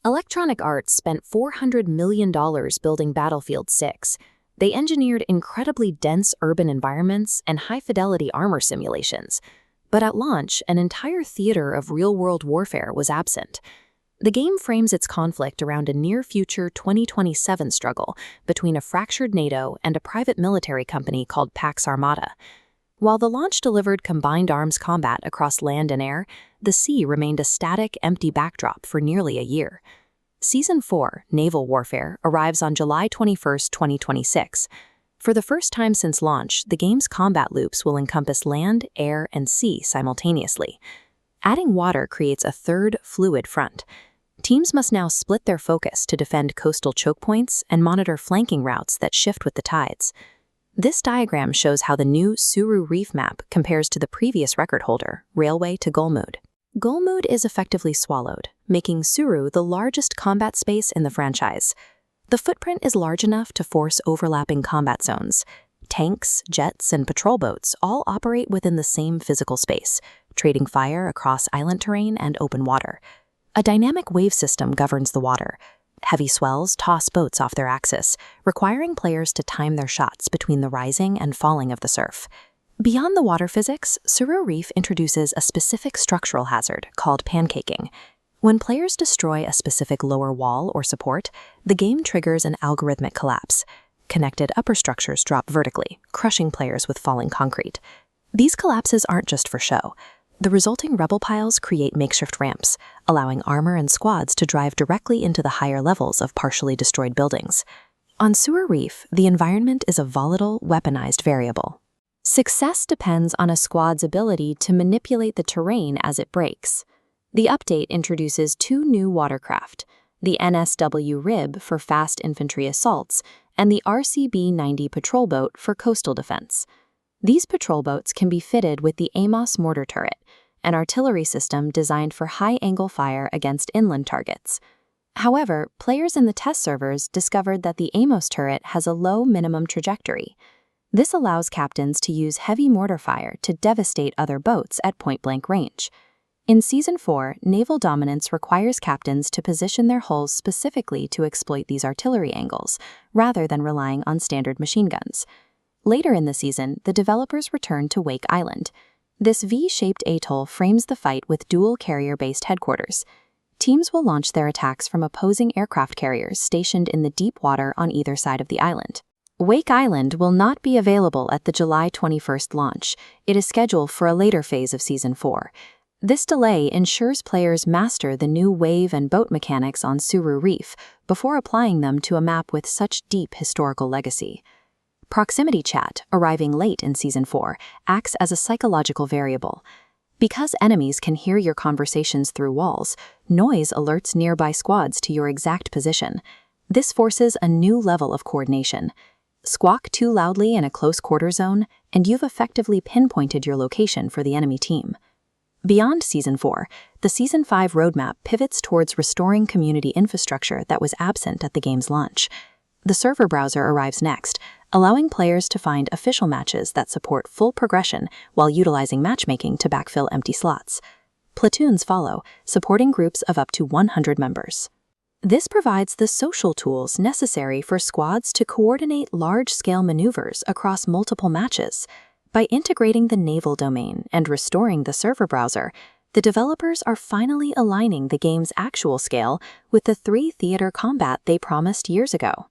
Electronic Arts spent $400 million building Battlefield 6. They engineered incredibly dense urban environments and high-fidelity armor simulations. But at launch, an entire theater of real-world warfare was absent. The game frames its conflict around a near-future 2027 struggle between a fractured NATO and a private military company called Pax Armada. While the launch delivered combined arms combat across land and air, the sea remained a static, empty backdrop for nearly a year. Season 4, Naval Warfare, arrives on July 21, 2026. For the first time since launch, the game's combat loops will encompass land, air, and sea simultaneously. Adding water creates a third, fluid front. Teams must now split their focus to defend coastal choke points and monitor flanking routes that shift with the tides. This diagram shows how the new Suru Reef map compares to the previous record holder, Railway to Golmud. Golmud is effectively swallowed, making Suru the largest combat space in the franchise. The footprint is large enough to force overlapping combat zones. Tanks, jets, and patrol boats all operate within the same physical space, trading fire across island terrain and open water. A dynamic wave system governs the water. Heavy swells toss boats off their axis, requiring players to time their shots between the rising and falling of the surf. Beyond the water physics, Suru Reef introduces a specific structural hazard called pancaking. When players destroy a specific lower wall or support, the game triggers an algorithmic collapse. Connected upper structures drop vertically, crushing players with falling concrete. These collapses aren't just for show. The resulting rubble piles create makeshift ramps, allowing armor and squads to drive directly into the higher levels of partially destroyed buildings. On Suru Reef, the environment is a volatile, weaponized variable. Success depends on a squad's ability to manipulate the terrain as it breaks. The update introduces two new watercraft, the NSW Rib for fast infantry assaults and the RCB-90 patrol boat for coastal defense. These patrol boats can be fitted with the Amos mortar turret, an artillery system designed for high-angle fire against inland targets. However, players in the test servers discovered that the Amos turret has a low minimum trajectory. This allows captains to use heavy mortar fire to devastate other boats at point-blank range. In Season 4, naval dominance requires captains to position their hulls specifically to exploit these artillery angles, rather than relying on standard machine guns. Later in the season, the developers returned to Wake Island. This V-shaped atoll frames the fight with dual carrier-based headquarters. Teams will launch their attacks from opposing aircraft carriers stationed in the deep water on either side of the island. Wake Island will not be available at the July 21st launch. It is scheduled for a later phase of Season 4. This delay ensures players master the new wave and boat mechanics on Suru Reef before applying them to a map with such deep historical legacy. Proximity chat, arriving late in Season 4, acts as a psychological variable. Because enemies can hear your conversations through walls, noise alerts nearby squads to your exact position. This forces a new level of coordination. Squawk too loudly in a close-quarter zone, and you've effectively pinpointed your location for the enemy team. Beyond Season 4, the Season 5 roadmap pivots towards restoring community infrastructure that was absent at the game's launch. The server browser arrives next, allowing players to find official matches that support full progression while utilizing matchmaking to backfill empty slots. Platoons follow, supporting groups of up to 100 members. This provides the social tools necessary for squads to coordinate large-scale maneuvers across multiple matches. By integrating the naval domain and restoring the server browser, the developers are finally aligning the game's actual scale with the three-theater combat they promised years ago.